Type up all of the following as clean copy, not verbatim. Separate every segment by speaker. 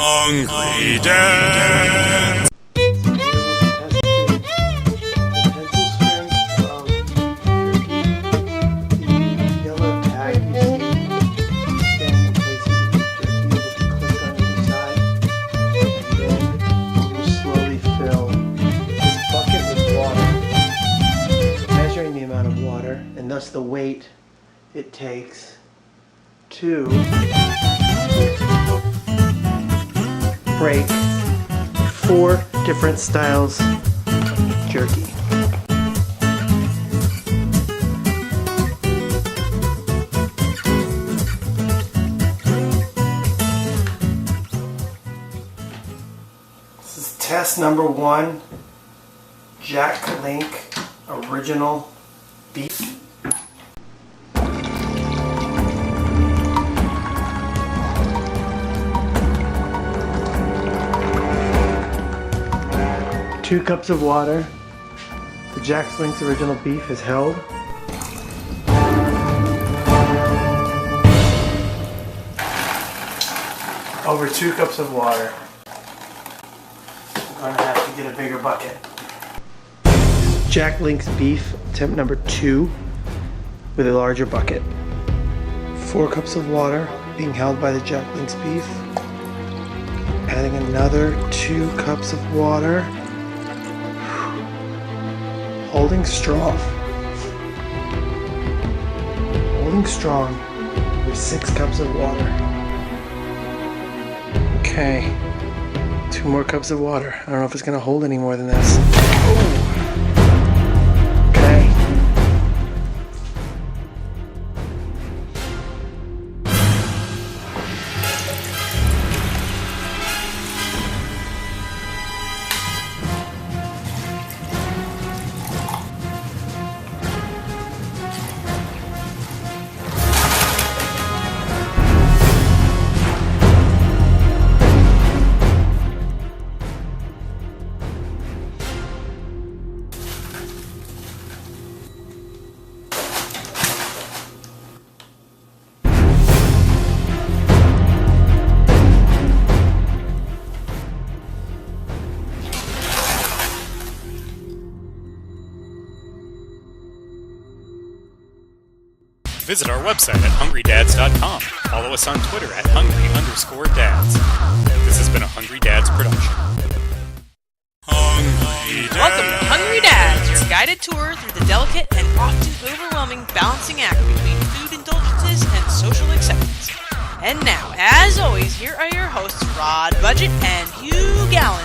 Speaker 1: Hungry Dad.
Speaker 2: And thus the weight it takes to break 4 different styles of jerky. This is test number 1, Jack Link Original Beef. Two cups of water. The Jack Link's original beef is held. Over 2 cups of water. I'm gonna have to get a bigger bucket. Jack Link's beef, attempt number 2, with a larger bucket. 4 cups of water being held by the Jack Link's beef. Adding another 2 cups of water. Holding strong. Holding strong with 6 cups of water. Okay. 2 more cups of water. I don't know if it's gonna hold any more than this. Oh. Okay.
Speaker 1: Visit our website at hungrydads.com. Follow us on Twitter at hungry_dads. This has been a Hungry Dads production. Hungry Dads.
Speaker 3: Welcome to Hungry Dads, your guided tour through the delicate and often overwhelming balancing act between food indulgences and social acceptance. And now, as always, here are your hosts, Rod Budget and Hugh Gallen.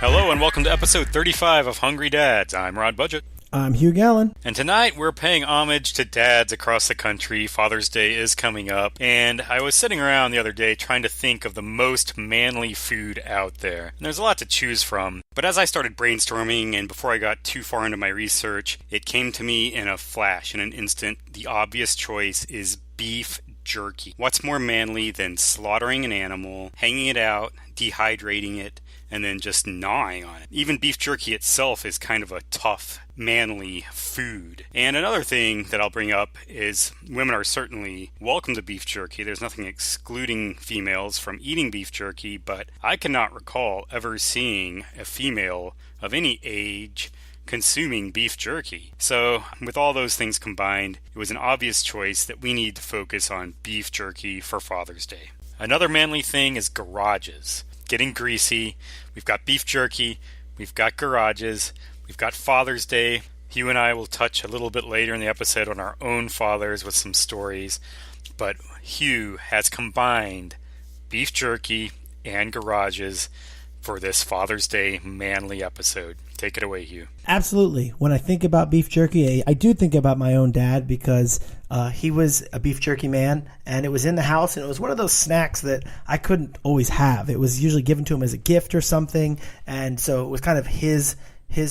Speaker 1: Hello and welcome to episode 35 of Hungry Dads. I'm Rod Budget.
Speaker 2: I'm Hugh Gallen.
Speaker 1: And tonight we're paying homage to dads across the country. Father's Day is coming up, and I was sitting around the other day trying to think of the most manly food out there. And there's a lot to choose from, but as I started brainstorming and before I got too far into my research, it came to me in a flash, in an instant. The obvious choice is beef jerky. What's more manly than slaughtering an animal, hanging it out, dehydrating it, and then just gnawing on it? Even beef jerky itself is kind of a tough, manly food. And another thing that I'll bring up is women are certainly welcome to beef jerky. There's nothing excluding females from eating beef jerky, but I cannot recall ever seeing a female of any age consuming beef jerky. So with all those things combined, it was an obvious choice that we need to focus on beef jerky for Father's Day. Another manly thing is garages. Getting greasy. We've got beef jerky, we've got garages, we've got Father's Day. Hugh and I will touch a little bit later in the episode on our own fathers with some stories, but Hugh has combined beef jerky and garages for this Father's Day manly episode. Take it away, Hugh.
Speaker 4: Absolutely. When I think about beef jerky, I do think about my own dad because he was a beef jerky man, and it was in the house, and it was one of those snacks that I couldn't always have. It was usually given to him as a gift or something, and so it was kind of his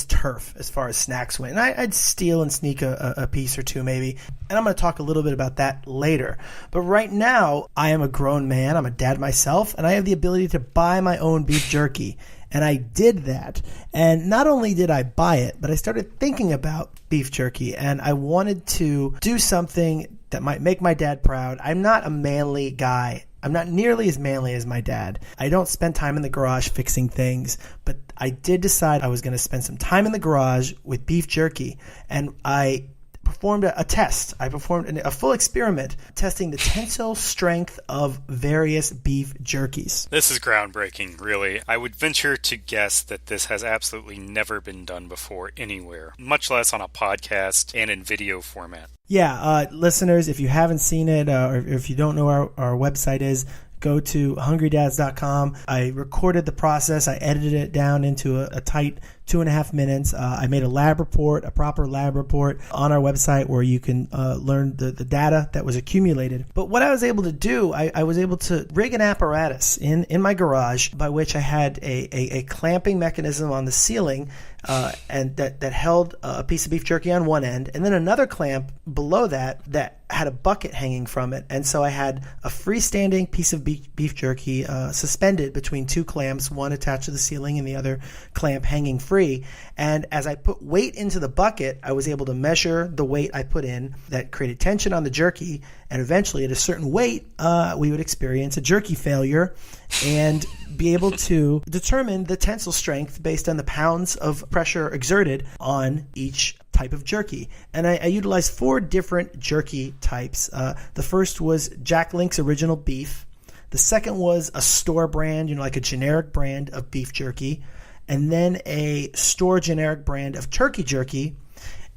Speaker 4: turf as far as snacks went. And I'd steal and sneak a piece or two maybe, and I'm going to talk a little bit about that later. But right now, I am a grown man. I'm a dad myself, and I have the ability to buy my own beef jerky. And I did that. And not only did I buy it, but I started thinking about beef jerky. And I wanted to do something that might make my dad proud. I'm not a manly guy I'm not nearly as manly as my dad. I don't spend time in the garage fixing things, but I did decide I was going to spend some time in the garage with beef jerky, and I performed a test. I performed a full experiment testing the tensile strength of various beef jerkies.
Speaker 1: This is groundbreaking, really. I would venture to guess that this has absolutely never been done before anywhere, much less on a podcast and in video format.
Speaker 4: Yeah, listeners, if you haven't seen it or if you don't know where our website is, go to hungrydads.com. I recorded the process. I edited it down into a tight 2.5 minutes. I made a proper lab report on our website where you can learn the data that was accumulated. But what I was able to do, I was able to rig an apparatus in my garage by which I had a clamping mechanism on the ceiling and that held a piece of beef jerky on one end, and then another clamp below that had a bucket hanging from it. And so I had a freestanding piece of beef jerky suspended between two clamps, one attached to the ceiling and the other clamp hanging free. And as I put weight into the bucket, I was able to measure the weight I put in that created tension on the jerky. And eventually, at a certain weight, we would experience a jerky failure and be able to determine the tensile strength based on the pounds of pressure exerted on each type of jerky. And I utilized 4 different jerky types. The first was Jack Link's Original Beef. The second was a store brand, like a generic brand of beef jerky. And then a store generic brand of turkey jerky.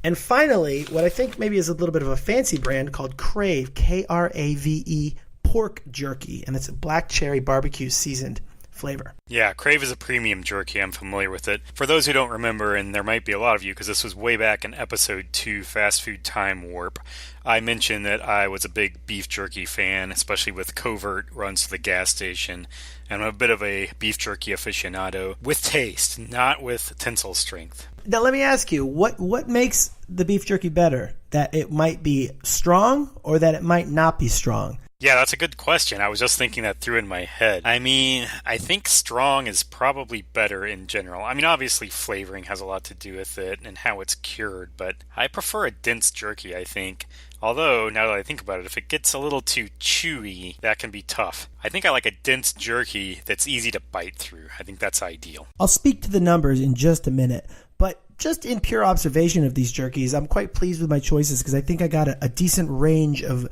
Speaker 4: And finally, what I think maybe is a little bit of a fancy brand called Crave, Krave, pork jerky. And it's a black cherry barbecue seasoned flavor.
Speaker 1: Yeah, Crave is a premium jerky. I'm familiar with it. For those who don't remember, and there might be a lot of you because this was way back in episode 2, Fast Food Time Warp, I mentioned that I was a big beef jerky fan, especially with covert runs to the gas station. And I'm a bit of a beef jerky aficionado with taste, not with tensile strength.
Speaker 4: Now let me ask you, what makes the beef jerky better? That it might be strong or that it might not be strong?
Speaker 1: Yeah, that's a good question. I was just thinking that through in my head. I mean, I think strong is probably better in general. I mean, obviously flavoring has a lot to do with it and how it's cured, but I prefer a dense jerky, I think. Although, now that I think about it, if it gets a little too chewy, that can be tough. I think I like a dense jerky that's easy to bite through. I think that's ideal.
Speaker 4: I'll speak to the numbers in just a minute, but just in pure observation of these jerkies, I'm quite pleased with my choices because I think I got a decent range of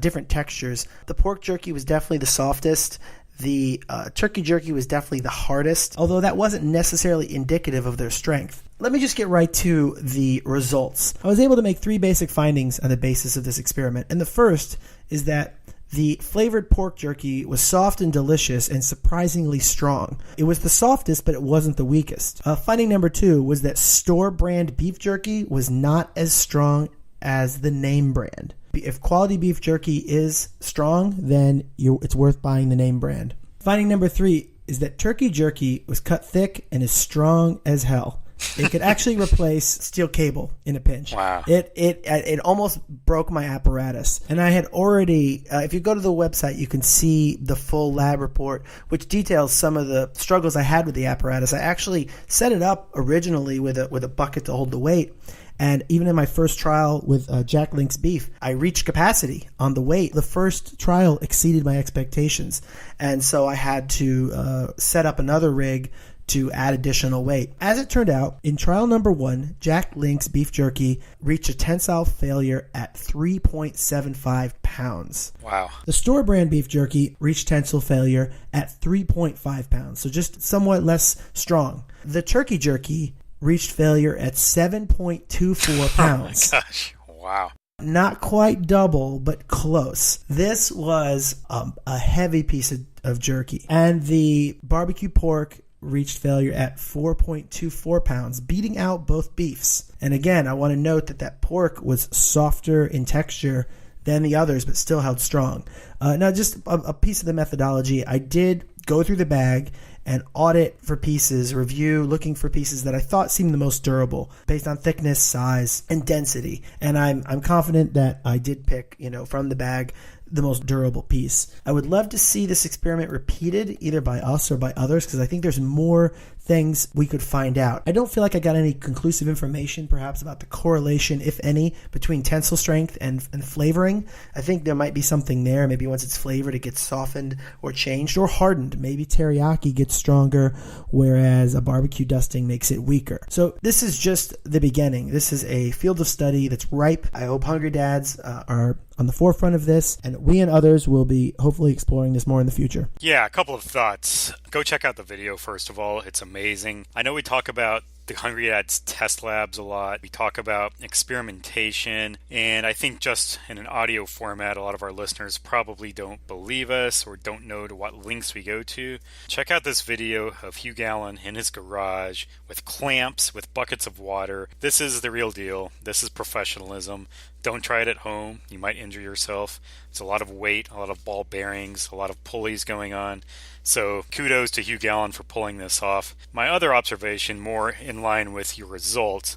Speaker 4: different textures. The pork jerky was definitely the softest. The turkey jerky was definitely the hardest, although that wasn't necessarily indicative of their strength. Let me just get right to the results. I was able to make 3 basic findings on the basis of this experiment. And the first is that the flavored pork jerky was soft and delicious and surprisingly strong. It was the softest, but it wasn't the weakest. Finding number 2 was that store brand beef jerky was not as strong as the name brand. If quality beef jerky is strong, then it's worth buying the name brand. Finding number 3 is that turkey jerky was cut thick and is strong as hell. It could actually replace steel cable in a pinch.
Speaker 1: Wow.
Speaker 4: It almost broke my apparatus. And I had already, if you go to the website, you can see the full lab report, which details some of the struggles I had with the apparatus. I actually set it up originally with a bucket to hold the weight. And even in my first trial with Jack Link's beef, I reached capacity on the weight. The first trial exceeded my expectations. And so I had to set up another rig to add additional weight. As it turned out, in trial number 1, Jack Link's beef jerky reached a tensile failure at 3.75 pounds.
Speaker 1: Wow.
Speaker 4: The store brand beef jerky reached tensile failure at 3.5 pounds, so just somewhat less strong. The turkey jerky reached failure at 7.24 pounds.
Speaker 1: Oh my gosh. Wow.
Speaker 4: Not quite double, but close. This was a heavy piece of jerky. And the barbecue pork reached failure at 4.24 pounds, beating out both beefs. And again, I want to note that pork was softer in texture than the others, but still held strong. Now, just a piece of the methodology, I did go through the bag and audit for pieces, looking for pieces that I thought seemed the most durable based on thickness, size, and density. And I'm confident that I did pick, from the bag the most durable piece. I would love to see this experiment repeated either by us or by others, because I think there's more things we could find out. I don't feel like I got any conclusive information perhaps about the correlation, if any, between tensile strength and flavoring. I think there might be something there. Maybe once it's flavored, it gets softened or changed or hardened. Maybe teriyaki gets stronger, whereas a barbecue dusting makes it weaker. So this is just the beginning. This is a field of study that's ripe. I hope hungry dads are on the forefront of this, and we and others will be hopefully exploring this more in the future.
Speaker 1: Yeah, a couple of thoughts. Go check out the video, first of all. It's amazing. I know we talk about the Hungry Dad's test labs a lot. We talk about experimentation, and I think just in an audio format, a lot of our listeners probably don't believe us or don't know to what links we go to. Check out this video of Hugh Gallen in his garage with clamps, with buckets of water. This is the real deal. This is professionalism. Don't try it at home. You might injure yourself. It's a lot of weight, a lot of ball bearings, a lot of pulleys going on. So kudos to Hugh Gallen for pulling this off. My other observation, more in line with your results,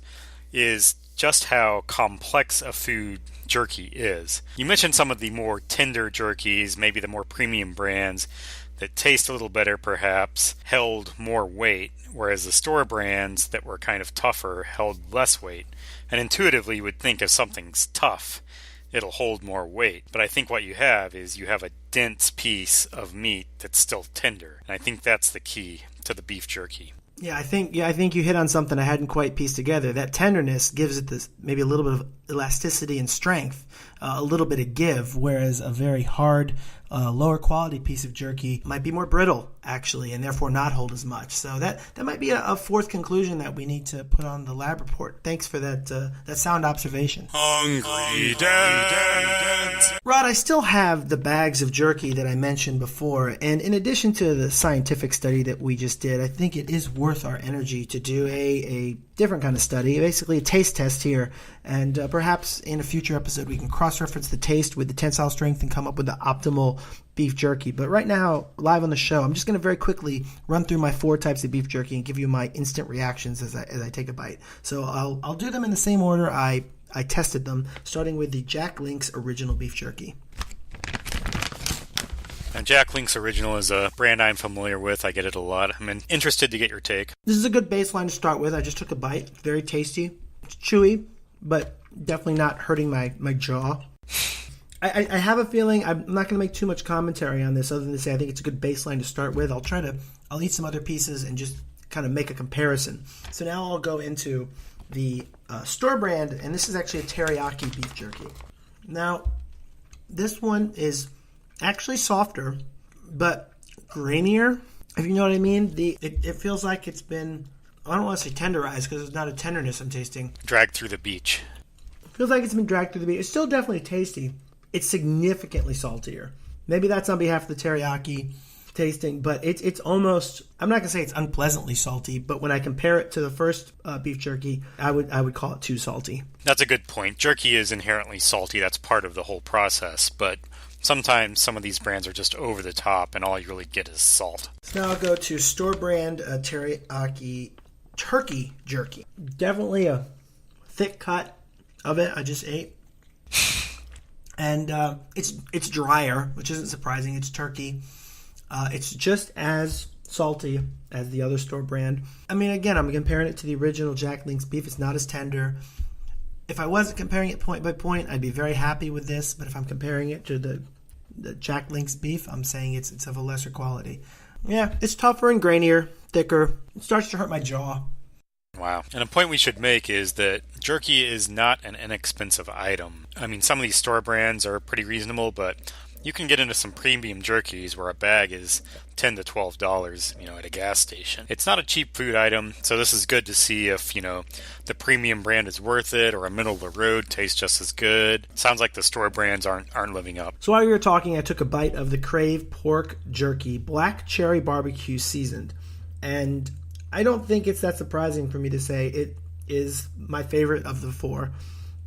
Speaker 1: is just how complex a food jerky is. You mentioned some of the more tender jerkies, maybe the more premium brands that taste a little better perhaps, held more weight, whereas the store brands that were kind of tougher held less weight. And intuitively you would think if something's tough, it'll hold more weight. But I think what you have is you have a dense piece of meat that's still tender. And I think that's the key to the beef jerky.
Speaker 4: I think you hit on something I hadn't quite pieced together. That tenderness gives it this maybe a little bit of elasticity and strength, a little bit of give, whereas a very hard, lower quality piece of jerky might be more brittle, actually, and therefore not hold as much. So that might be a fourth conclusion that we need to put on the lab report. Thanks for that sound observation.
Speaker 1: Hungry Dads!
Speaker 4: Rod, I still have the bags of jerky that I mentioned before, and in addition to the scientific study that we just did, I think it is worth our energy to do a different kind of study, basically a taste test here, and perhaps in a future episode we can cross-reference the taste with the tensile strength and come up with the optimal beef jerky. But right now, live on the show, I'm just going to very quickly run through my 4 types of beef jerky and give you my instant reactions as I take a bite. So I'll do them in the same order I tested them, starting with the Jack Link's Original Beef Jerky.
Speaker 1: And Jack Link's Original is a brand I'm familiar with. I get it a lot. I'm interested to get your take.
Speaker 4: This is a good baseline to start with. I just took a bite. Very tasty. It's chewy, but definitely not hurting my jaw. I have a feeling I'm not going to make too much commentary on this other than to say I think it's a good baseline to start with. I'll eat some other pieces and just kind of make a comparison. So now I'll go into the store brand, and this is actually a teriyaki beef jerky. Now, this one is actually softer, but grainier, if you know what I mean. It feels like it's been, I don't want to say tenderized because it's not a tenderness I'm tasting.
Speaker 1: Dragged through the beach.
Speaker 4: It feels like it's been dragged through the beach. It's still definitely tasty. It's significantly saltier. Maybe that's on behalf of the teriyaki tasting, but it's almost, I'm not going to say it's unpleasantly salty, but when I compare it to the first beef jerky, I would call it too salty.
Speaker 1: That's a good point. Jerky is inherently salty. That's part of the whole process, but sometimes some of these brands are just over the top and all you really get is salt.
Speaker 4: So now I'll go to store brand teriyaki turkey jerky. Definitely a thick cut of it I just ate. And it's drier, which isn't surprising. It's turkey. It's just as salty as the other store brand. I mean, again, I'm comparing it to the original Jack Link's beef. It's not as tender. If I wasn't comparing it point by point, I'd be very happy with this. But if I'm comparing it to the Jack Link's beef, I'm saying it's of a lesser quality. Yeah, it's tougher and grainier, thicker. It starts to hurt my jaw.
Speaker 1: Wow. And a point we should make is that jerky is not an inexpensive item. I mean, some of these store brands are pretty reasonable, but you can get into some premium jerkies where a bag is $10 to $12, at a gas station. It's not a cheap food item, so this is good to see if, the premium brand is worth it or a middle of the road tastes just as good. Sounds like the store brands aren't living up.
Speaker 4: So while we were talking, I took a bite of the Crave pork jerky, black cherry barbecue seasoned. And I don't think it's that surprising for me to say it is my favorite of the 4.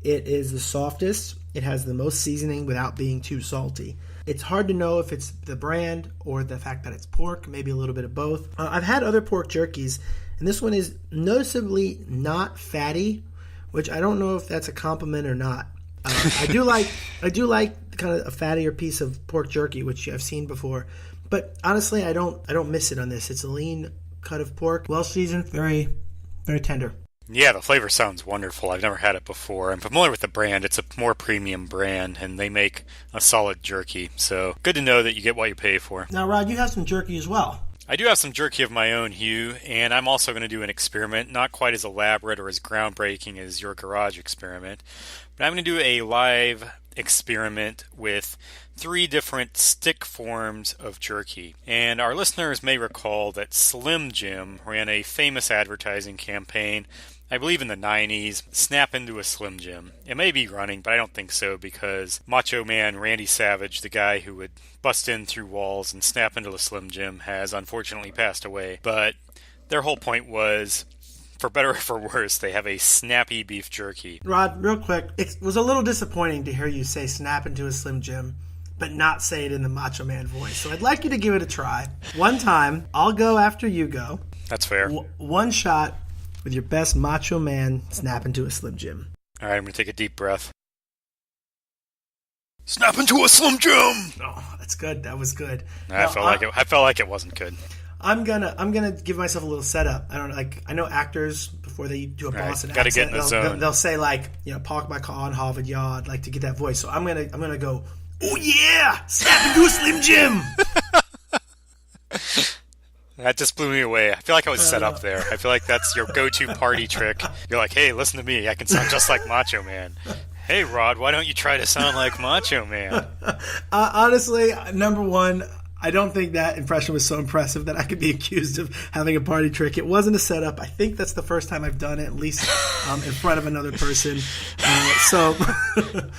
Speaker 4: It is the softest. It has the most seasoning without being too salty. It's hard to know if it's the brand or the fact that it's pork, maybe a little bit of both. I've had other pork jerkies, and this one is noticeably not fatty, which I don't know if that's a compliment or not. I do like kind of a fattier piece of pork jerky, which I've seen before. But honestly, I don't miss it on this. It's a lean cut of pork, well seasoned, very, very tender.
Speaker 1: Yeah, the flavor sounds wonderful. I've never had it before. I'm familiar with the brand. It's a more premium brand, and they make a solid jerky. So good to know that you get what you pay for.
Speaker 4: Now, Rod, you have some jerky as well.
Speaker 1: I do have some jerky of my own, Hugh, and I'm also going to do an experiment, not quite as elaborate or as groundbreaking as your garage experiment, but I'm going to do a live experiment with 3 different stick forms of jerky. And our listeners may recall that Slim Jim ran a famous advertising campaign, I believe in the 90s, snap into a Slim Jim. It may be running, but I don't think so, because Macho Man Randy Savage, the guy who would bust in through walls and snap into a Slim Jim, has unfortunately passed away. But their whole point was, for better or for worse, they have a snappy beef jerky.
Speaker 4: Rod, real quick, it was a little disappointing to hear you say snap into a Slim Jim, but not say it in the Macho Man voice. So I'd like you to give it a try. One time, I'll go after you go.
Speaker 1: That's fair.
Speaker 4: One shot with your best Macho Man snap into a Slim Jim.
Speaker 1: All right, I'm going to take a deep breath. Snap into a Slim Jim!
Speaker 4: Oh, that's good. That was good.
Speaker 1: I felt like it wasn't good.
Speaker 4: I'm gonna give myself a little setup. I know actors before they do a Boston
Speaker 1: gotta
Speaker 4: accent,
Speaker 1: get in the zone.
Speaker 4: They'll say like, park my car on Harvard Yard, like to get that voice. So I'm gonna go, oh yeah, snap into a Slim Jim.
Speaker 1: That just blew me away. I feel like I was set up there. I feel like that's your go-to party trick. You're like, hey, listen to me. I can sound just like Macho Man. Hey, Rod, why don't you try to sound like Macho Man?
Speaker 4: Honestly, number one, I don't think that impression was so impressive that I could be accused of having a party trick. It wasn't a setup. I think that's the first time I've done it, at least in front of another person.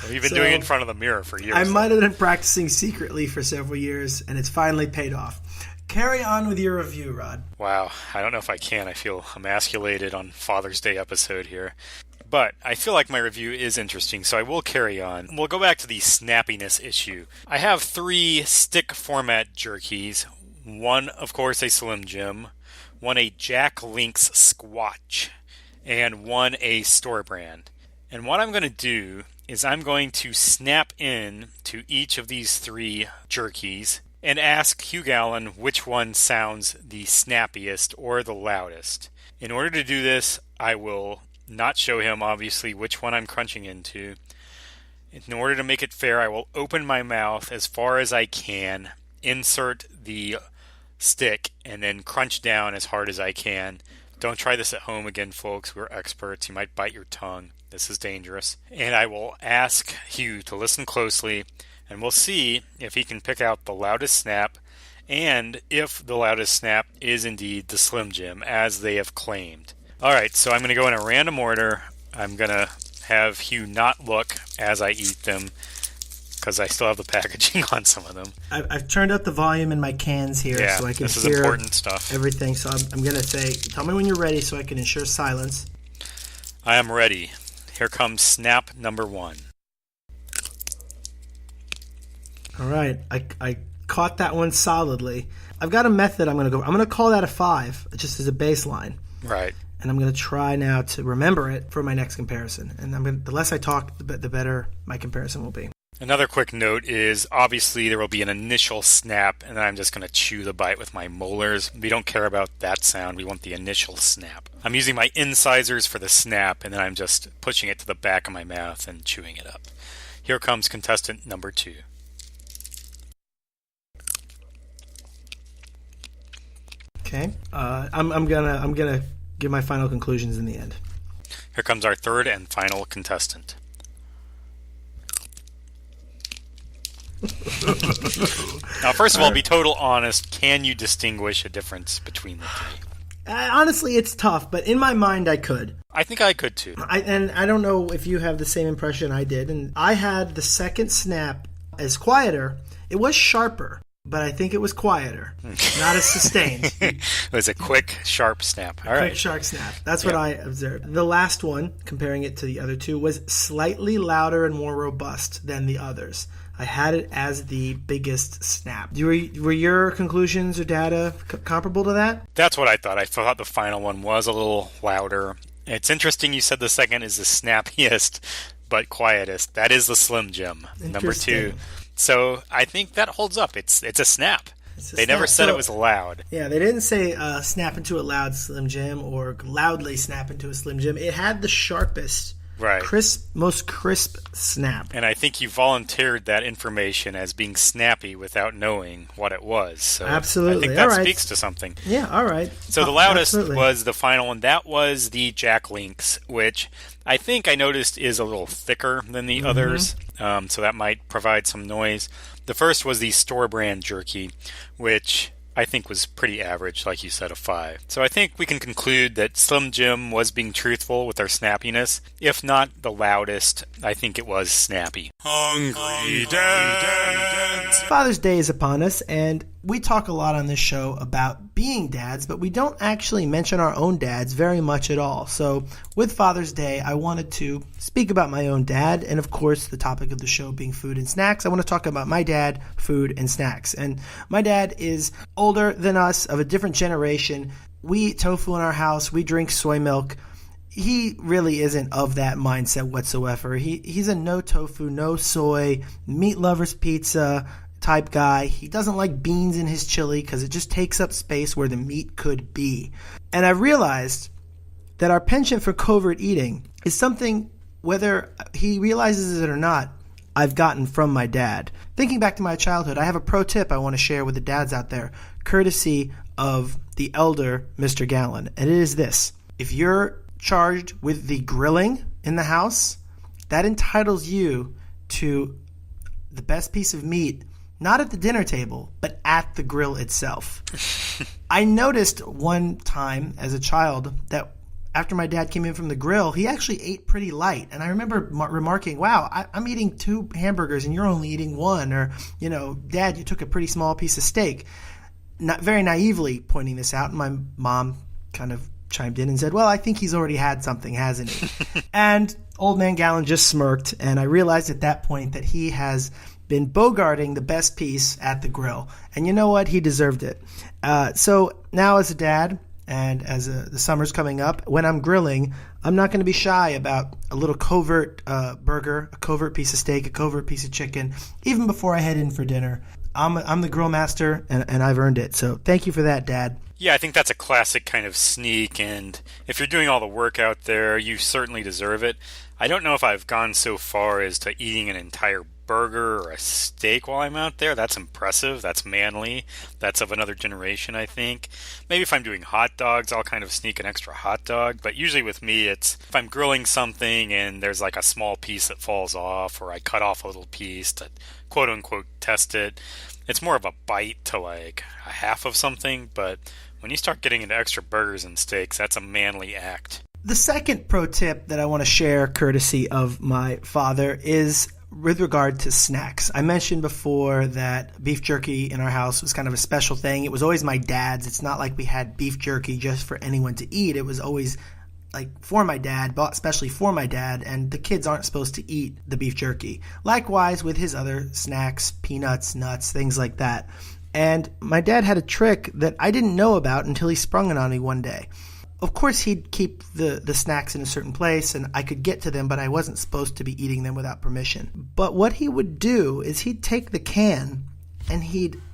Speaker 1: You've been doing it in front of the mirror for years.
Speaker 4: I might have been practicing secretly for several years, and it's finally paid off. Carry on with your review, Rod.
Speaker 1: Wow, I don't know if I can. I feel emasculated on Father's Day episode here. But I feel like my review is interesting, so I will carry on. We'll go back to the snappiness issue. I have 3 stick format jerkies. One, of course, a Slim Jim. One, a Jack Link's Squatch. And one, a store brand. And what I'm going to do is I'm going to snap in to each of these 3 jerkies and ask Hugh Gallen which one sounds the snappiest or the loudest. In order to do this, I will not show him, obviously, which one I'm crunching into. In order to make it fair, I will open my mouth as far as I can, insert the stick, and then crunch down as hard as I can. Don't try this at home again, folks. We're experts. You might bite your tongue. This is dangerous. And I will ask Hugh to listen closely, and we'll see if he can pick out the loudest snap, and if the loudest snap is indeed the Slim Jim, as they have claimed. Alright, so I'm going to go in a random order. I'm going to have Hugh not look as I eat them, because I still have the packaging on some of them.
Speaker 4: I've turned up the volume in my cans here so I can
Speaker 1: this is
Speaker 4: hear
Speaker 1: important stuff.
Speaker 4: Everything. So I'm going to say, tell me when you're ready so I can ensure silence.
Speaker 1: I am ready. Here comes snap number 1.
Speaker 4: All right, I caught that one solidly. I've got a method I'm going to call that a 5, just as a baseline.
Speaker 1: Right.
Speaker 4: And I'm going to try now to remember it for my next comparison. And the less I talk, the better my comparison will be.
Speaker 1: Another quick note is, obviously, there will be an initial snap, and then I'm just going to chew the bite with my molars. We don't care about that sound. We want the initial snap. I'm using my incisors for the snap, and then I'm just pushing it to the back of my mouth and chewing it up. Here comes contestant number 2.
Speaker 4: Okay. I'm gonna give my final conclusions in the end.
Speaker 1: Here comes our 3rd and final contestant. Now, first of all, be total honest. Can you distinguish a difference between the 3?
Speaker 4: Honestly, it's tough, but in my mind, I could.
Speaker 1: I think I could too.
Speaker 4: And I don't know if you have the same impression I did. And I had the second snap as quieter. It was sharper, but I think it was quieter, not as sustained.
Speaker 1: It was a quick, sharp snap. All right.
Speaker 4: Quick, sharp snap. That's what I observed. The last one, comparing it to the other 2, was slightly louder and more robust than the others. I had it as the biggest snap. Were your conclusions or data comparable to that?
Speaker 1: That's what I thought. I thought the final one was a little louder. It's interesting you said the second is the snappiest, but quietest. That is the Slim Jim, number 2. So I think that holds up. It's a snap. They never said it was loud.
Speaker 4: Yeah, they didn't say snap into a loud Slim Jim or loudly snap into a Slim Jim. It had the sharpest, most crisp snap.
Speaker 1: And I think you volunteered that information as being snappy without knowing what it was. So
Speaker 4: absolutely.
Speaker 1: I think that speaks to something.
Speaker 4: Yeah, all right.
Speaker 1: So the loudest was the final one. That was the Jack Links, which I think I noticed is a little thicker than the others. So that might provide some noise. The first was the store brand jerky, which I think was pretty average, like you said, a 5. So I think we can conclude that Slim Jim was being truthful with their snappiness. If not the loudest, I think it was snappy.
Speaker 5: Hungry Dads!
Speaker 4: Father's Day is upon us, and we talk a lot on this show about being dads, but we don't actually mention our own dads very much at all. So with Father's Day, I wanted to speak about my own dad, and of course the topic of the show being food and snacks. I want to talk about my dad, food, and snacks. And my dad is older than us, of a different generation. We eat tofu in our house. We drink soy milk. He really isn't of that mindset whatsoever. He's a no tofu, no soy, meat lovers pizza type guy. He doesn't like beans in his chili because it just takes up space where the meat could be. And I realized that our penchant for covert eating is something, whether he realizes it or not, I've gotten from my dad. Thinking back to my childhood, I have a pro tip I want to share with the dads out there, courtesy of the elder Mr. Gallen. And it is this: if you're charged with the grilling in the house, that entitles you to the best piece of meat, not at the dinner table, but at the grill itself. I noticed one time as a child that after my dad came in from the grill, he actually ate pretty light. And I remember remarking, wow, I'm eating 2 hamburgers and you're only eating 1. Or, Dad, you took a pretty small piece of steak. Not very naively pointing this out. And my mom kind of chimed in and said, well, I think he's already had something, hasn't he? And old man Gallen just smirked. And I realized at that point that he has been bogarting the best piece at the grill. And you know what? He deserved it. So now as a dad, and as the summer's coming up, when I'm grilling, I'm not going to be shy about a little covert burger, a covert piece of steak, a covert piece of chicken, even before I head in for dinner. I'm the grill master, and I've earned it. So thank you for that, Dad.
Speaker 1: Yeah, I think that's a classic kind of sneak, and if you're doing all the work out there, you certainly deserve it. I don't know if I've gone so far as to eating an entire burger or a steak while I'm out there. That's impressive. That's manly. That's of another generation, I think. Maybe if I'm doing hot dogs, I'll kind of sneak an extra hot dog. But usually with me, it's if I'm grilling something and there's like a small piece that falls off, or I cut off a little piece to quote-unquote test it. It's more of a bite to like a half of something. But when you start getting into extra burgers and steaks, that's a manly act.
Speaker 4: The second pro tip that I want to share, courtesy of my father, is with regard to snacks. I mentioned before that beef jerky in our house was kind of a special thing. It was always my dad's. It's not like we had beef jerky just for anyone to eat. It was always like for my dad, bought especially for my dad, and the kids aren't supposed to eat the beef jerky. Likewise with his other snacks, peanuts, nuts, things like that. And my dad had a trick that I didn't know about until he sprung it on me one day. Of course, he'd keep the snacks in a certain place, and I could get to them, but I wasn't supposed to be eating them without permission. But what he would do is he'd take the can, and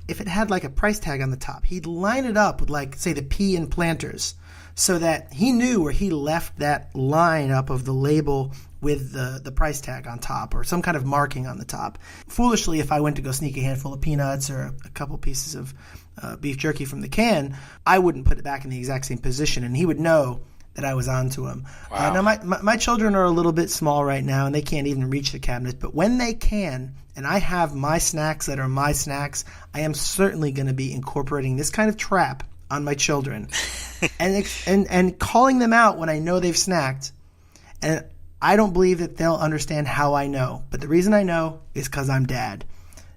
Speaker 4: if it had like a price tag on the top, he'd line it up with, like, say, the pea and Planters, so that he knew where he left that line up of the label with the price tag on top, or some kind of marking on the top. Foolishly, if I went to go sneak a handful of peanuts or a couple pieces of beef jerky from the can, I wouldn't put it back in the exact same position, and he would know that I was onto him.
Speaker 1: Wow.
Speaker 4: Now, my children are a little bit small right now, and they can't even reach the cabinet, but when they can, and I have my snacks that are my snacks, I am certainly going to be incorporating this kind of trap on my children and calling them out when I know they've snacked. And I don't believe that they'll understand how I know, but the reason I know is because I'm dad.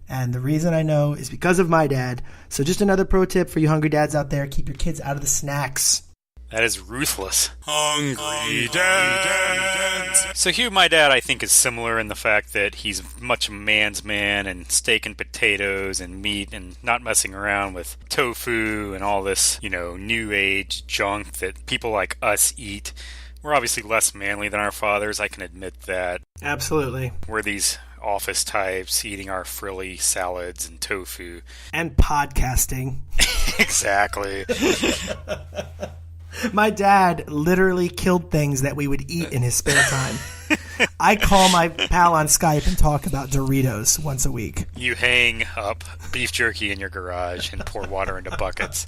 Speaker 4: And the reason I know is because of my dad. So just another pro tip for you hungry dads out there: keep your kids out of the snacks.
Speaker 1: That is ruthless.
Speaker 5: Hungry Dads!
Speaker 1: So Hugh, my dad, I think is similar in the fact that he's much a man's man, and steak and potatoes and meat, and not messing around with tofu and all this, new age junk that people like us eat. We're obviously less manly than our fathers, I can admit that.
Speaker 4: Absolutely.
Speaker 1: We're these office types eating our frilly salads and tofu.
Speaker 4: And podcasting.
Speaker 1: Exactly.
Speaker 4: My dad literally killed things that we would eat in his spare time. I call my pal on Skype and talk about Doritos once a week.
Speaker 1: You hang up beef jerky in your garage and pour water into buckets.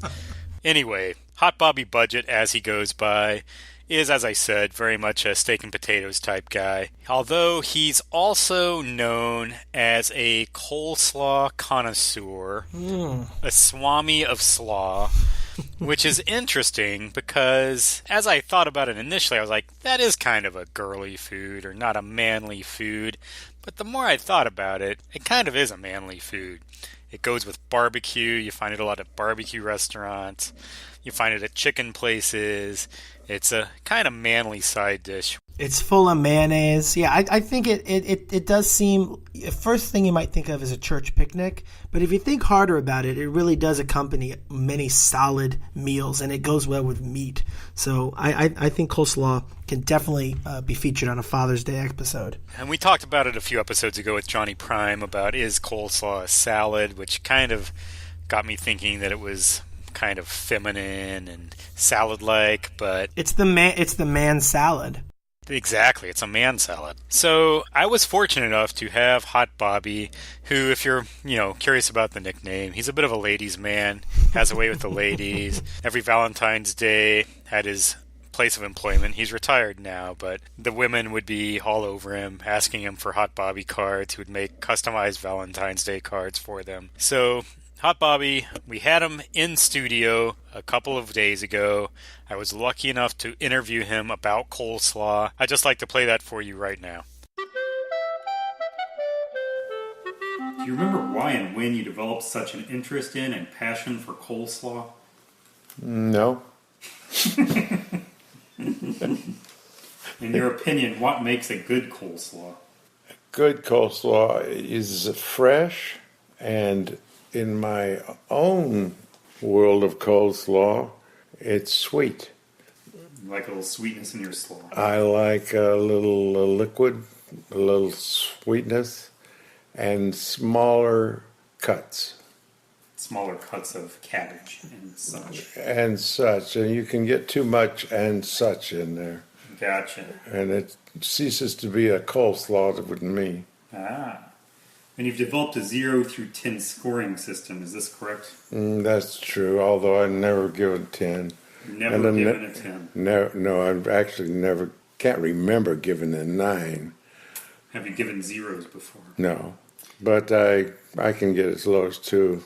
Speaker 1: Anyway, Hotbobby Budget, as he goes by, is, as I said, very much a steak and potatoes type guy. Although he's also known as a coleslaw connoisseur, a Swami of Slaw, which is interesting because as I thought about it initially, I was like, that is kind of a girly food or not a manly food. But the more I thought about it, it kind of is a manly food. It goes with barbecue. You find it a lot at barbecue restaurants. You find it at chicken places. It's a kind of manly side dish.
Speaker 4: It's full of mayonnaise. Yeah, I think it does seem, first thing you might think of is a church picnic, but if you think harder about it, it really does accompany many solid meals, and it goes well with meat. So I think coleslaw can definitely be featured on a Father's Day episode.
Speaker 1: And we talked about it a few episodes ago with Johnny Prime about is coleslaw a salad, which kind of got me thinking that it was kind of feminine and salad-like, but
Speaker 4: it's the man salad.
Speaker 1: Exactly, it's a man salad. So I was fortunate enough to have Hotbobby, who, if you're curious about the nickname, he's a bit of a ladies' man, has a way with the ladies. Every Valentine's Day at his place of employment, he's retired now, but the women would be all over him, asking him for Hotbobby cards. He would make customized Valentine's Day cards for them. So Hotbobby, we had him in studio a couple of days ago. I was lucky enough to interview him about coleslaw. I'd just like to play that for you right now. Do you remember why and when you developed such an interest in and passion for coleslaw?
Speaker 6: No.
Speaker 1: In your opinion, what makes a good coleslaw?
Speaker 6: Good coleslaw is fresh, and in my own world of coleslaw, it's sweet.
Speaker 1: You like a little sweetness in your slaw?
Speaker 6: I like a little liquid, a little sweetness, and smaller cuts.
Speaker 1: Smaller cuts of cabbage and such.
Speaker 6: And you can get too much and such in there.
Speaker 1: Gotcha.
Speaker 6: And it ceases to be a coleslaw with me.
Speaker 1: Ah. And you've developed a 0 through 10 scoring system, is this correct?
Speaker 6: That's true, although I've never given 10.
Speaker 1: Never given a 10?
Speaker 6: No, I've actually never, can't remember giving a 9.
Speaker 1: Have you given zeros before?
Speaker 6: No, but I can get as low as 2.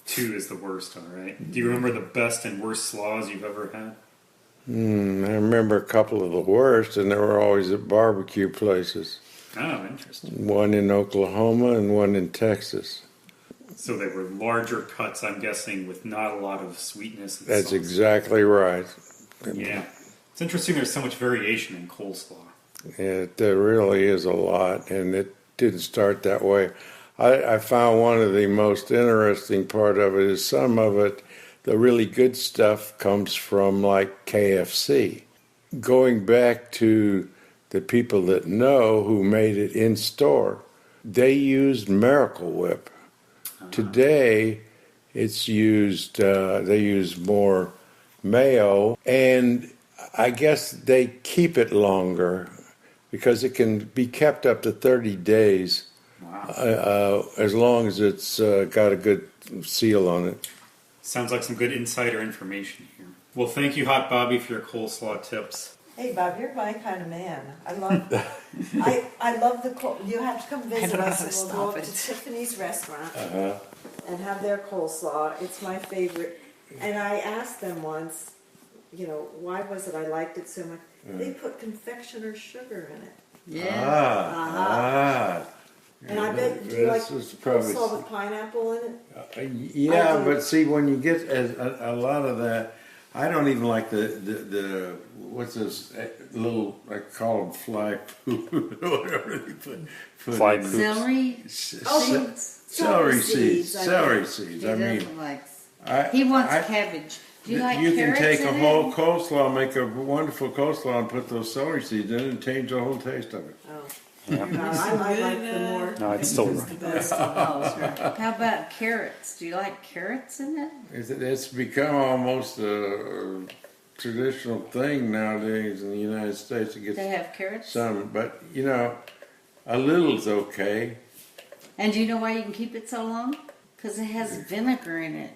Speaker 1: 2 is the worst, all right. Do you remember the best and worst slaws you've ever had?
Speaker 6: I remember a couple of the worst, and they were always at barbecue places.
Speaker 1: Oh, interesting.
Speaker 6: One in Oklahoma and one in Texas.
Speaker 1: So they were larger cuts, I'm guessing, with not a lot of sweetness. And
Speaker 6: That's
Speaker 1: sauce.
Speaker 6: Exactly right.
Speaker 1: Yeah. It's interesting there's so much variation in coleslaw.
Speaker 6: There really is a lot, and it didn't start that way. I found one of the most interesting part of it is some of it, the really good stuff comes from like KFC. Going back to the people that know who made it in store, they used Miracle Whip. Today, it's used, they use more mayo, and I guess they keep it longer because it can be kept up to 30 days.
Speaker 1: Wow.
Speaker 6: As long as it's got a good seal on it.
Speaker 1: Sounds like some good insider information here. Well, thank you, Hotbobby, for your coleslaw tips.
Speaker 7: Hey, Bob, you're my kind of man. I love, I love the. You have to come visit us, and we'll go up to Tiffany's restaurant and have their coleslaw. It's my favorite. And I asked them once, why was it I liked it so much? They put confectioner's sugar in it.
Speaker 6: Yeah.
Speaker 7: And I bet, do you like coleslaw with pineapple in it?
Speaker 6: Yeah, but see, when you get a lot of that, I don't even like the what's this little, I call them fly poop, whatever they put
Speaker 1: Fly
Speaker 6: in.
Speaker 1: poop.
Speaker 8: Celery.
Speaker 6: Celery seeds. Celery seeds.
Speaker 8: He
Speaker 6: I mean,
Speaker 8: doesn't like. He wants cabbage. Do you like
Speaker 6: You can
Speaker 8: carrots
Speaker 6: take a
Speaker 8: in
Speaker 6: whole
Speaker 8: it?
Speaker 6: coleslaw, make a wonderful coleslaw, and put those celery seeds in it and change the whole taste of it.
Speaker 7: No, I like the more.
Speaker 1: No, it's still
Speaker 7: the best.
Speaker 8: How about carrots? Do you like carrots in it?
Speaker 6: It's become almost a traditional thing nowadays in the United States to
Speaker 8: They
Speaker 6: get
Speaker 8: have carrots?
Speaker 6: some, but a little's okay.
Speaker 8: And do you know why you can keep it so long? Because it has vinegar in it.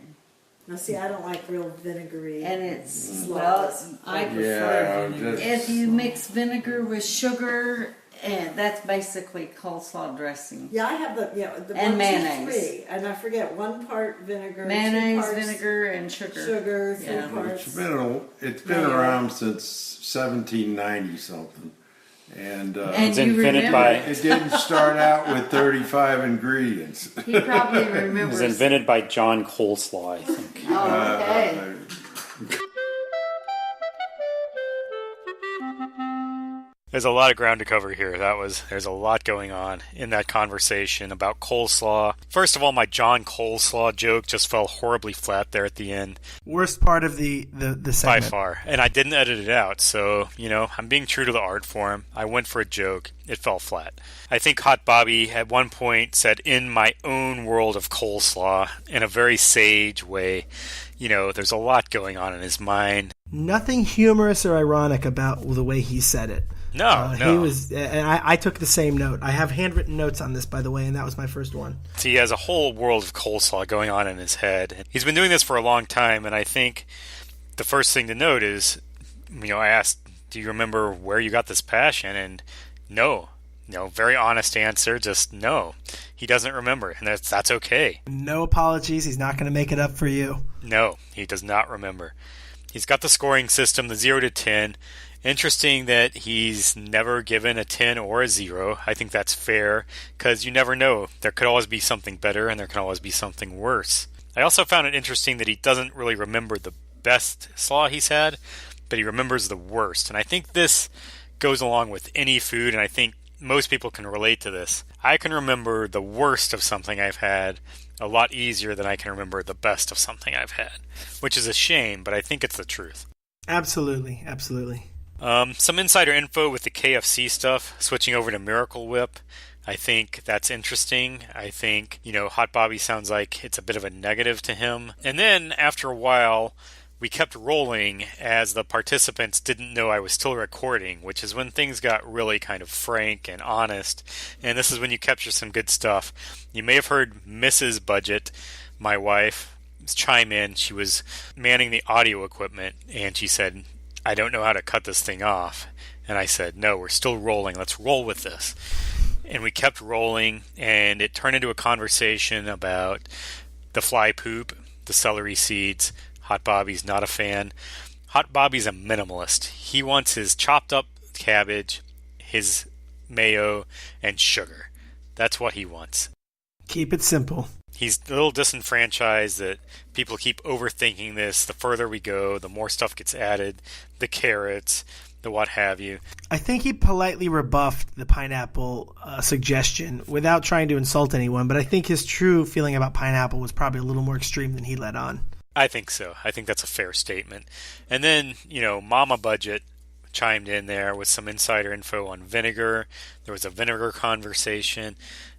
Speaker 7: Now, see, I don't like real vinegary.
Speaker 8: And it's,
Speaker 7: Slaws.
Speaker 8: I prefer vinegar.
Speaker 6: just
Speaker 8: If you mix vinegar with sugar, and that's basically coleslaw dressing.
Speaker 7: Yeah, I have the
Speaker 8: And
Speaker 7: 1,
Speaker 8: mayonnaise.
Speaker 7: 2, 3, and I forget 1 part vinegar, 2
Speaker 8: Mayonnaise,
Speaker 7: parts
Speaker 8: vinegar, and sugar.
Speaker 7: sugar, 3
Speaker 8: Yeah.
Speaker 7: parts.
Speaker 6: it's been around since 1790 something, and
Speaker 1: It's
Speaker 8: you
Speaker 1: invented
Speaker 8: remember
Speaker 1: by-
Speaker 8: it.
Speaker 6: it didn't start out with 35 ingredients.
Speaker 8: He probably
Speaker 1: It was
Speaker 8: remembers.
Speaker 1: invented by John Coleslaw, I think.
Speaker 8: Oh, okay.
Speaker 1: There's a lot of ground to cover here. There's a lot going on in that conversation about coleslaw. First of all, my John Coleslaw joke just fell horribly flat there at the end.
Speaker 4: Worst part of the
Speaker 1: By
Speaker 4: segment.
Speaker 1: far. And I didn't edit it out, so, I'm being true to the art form. I went for a joke. It fell flat. I think Hotbobby at one point said, "in my own world of coleslaw," in a very sage way. There's a lot going on in his mind.
Speaker 4: Nothing humorous or ironic about the way he said it.
Speaker 1: No.
Speaker 4: He was, and I took the same note. I have handwritten notes on this, by the way, and that was my first one.
Speaker 1: So he has a whole world of coleslaw going on in his head. He's been doing this for a long time, and I think the first thing to note is, I asked, "Do you remember where you got this passion?" And no. Very honest answer, just no. He doesn't remember, and that's okay.
Speaker 4: No apologies. He's not going to make it up for you.
Speaker 1: No, he does not remember. He's got the scoring system, the 0 to 10. Interesting that he's never given a 10 or a 0. I think that's fair, because you never know. There could always be something better, and there can always be something worse. I also found it interesting that he doesn't really remember the best slaw he's had, but he remembers the worst. And I think this goes along with any food, and I think most people can relate to this. I can remember the worst of something I've had a lot easier than I can remember the best of something I've had, which is a shame, but I think it's the truth.
Speaker 4: Absolutely.
Speaker 1: Some insider info with the KFC stuff, switching over to Miracle Whip. I think that's interesting. I think, Hotbobby sounds like it's a bit of a negative to him. And then, after a while, we kept rolling as the participants didn't know I was still recording, which is when things got really kind of frank and honest. And this is when you capture some good stuff. You may have heard Mrs. Budget, my wife, chime in. She was manning the audio equipment, and she said, "I don't know how to cut this thing off." And I said, "No, we're still rolling. Let's roll with this." And we kept rolling, and it turned into a conversation about the fly poop, the celery seeds. Hotbobby's not a fan. Hotbobby's a minimalist. He wants his chopped up cabbage, his mayo, and sugar. That's what he wants.
Speaker 4: Keep it simple.
Speaker 1: He's a little disenfranchised that people keep overthinking this. The further we go, the more stuff gets added. The carrots, the what have you.
Speaker 4: I think he politely rebuffed the pineapple suggestion without trying to insult anyone, but I think his true feeling about pineapple was probably a little more extreme than he let on.
Speaker 1: I think so. I think that's a fair statement. And then, Mama Budget chimed in there with some insider info on vinegar. There was a vinegar conversation.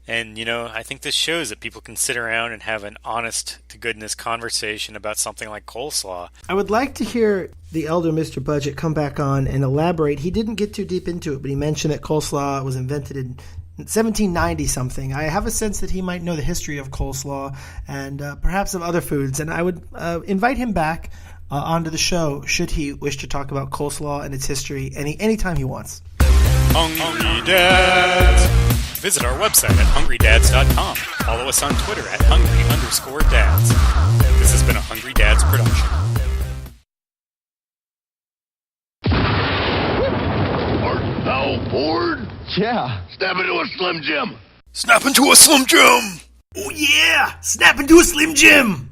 Speaker 1: And, I think this shows that people can sit around and have an honest-to-goodness conversation about something like coleslaw.
Speaker 4: I would like to hear the elder Mr. Budget come back on and elaborate. He didn't get too deep into it, but he mentioned that coleslaw was invented in 1790-something. I have a sense that he might know the history of coleslaw and perhaps of other foods, and I would invite him back onto the show should he wish to talk about coleslaw and its history anytime he wants.
Speaker 1: Hungry Dads! Visit our website at hungrydads.com. Follow us on Twitter at hungry_dads. This has been a Hungry Dads production.
Speaker 9: Art thou bored?
Speaker 10: Yeah.
Speaker 9: Step into a Slim Jim.
Speaker 5: Snap into a Slim Jim!
Speaker 4: Oh yeah! Snap into a Slim Jim!